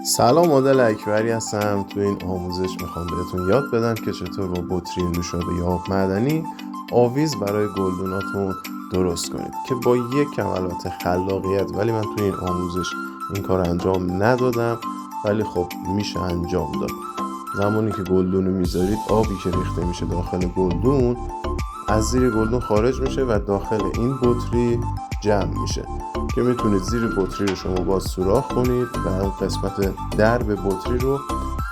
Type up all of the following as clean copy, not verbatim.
سلام، عادل اکبری هستم. تو این آموزش میخوام بهتون یاد بدم که چطور با بطری نوشابه یا آب معدنی آویز برای گلدوناتون درست کنید که با یک کم البته خلاقیت، ولی من تو این آموزش این کار انجام ندادم، ولی خب میشه انجام داد. زمانی که گلدون رو میذارید، آبی که ریخته میشه داخل گلدون از زیر گلدون خارج میشه و داخل این بطری جمع میشه که میتونید زیر بطری رو شما باز سوراخ کنید و قسمت درب بطری رو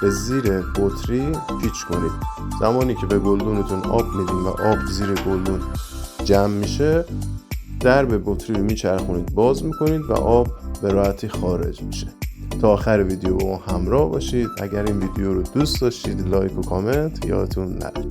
به زیر بطری پیچ کنید. زمانی که به گلدونتون آب میدین و آب زیر گلدون جمع میشه، درب بطری رو میچرخونید، باز میکنید و آب به راحتی خارج میشه. تا آخر ویدیو با همراه باشید. اگر این ویدیو رو دوست داشتید، لایک و کامنت یادتون نره.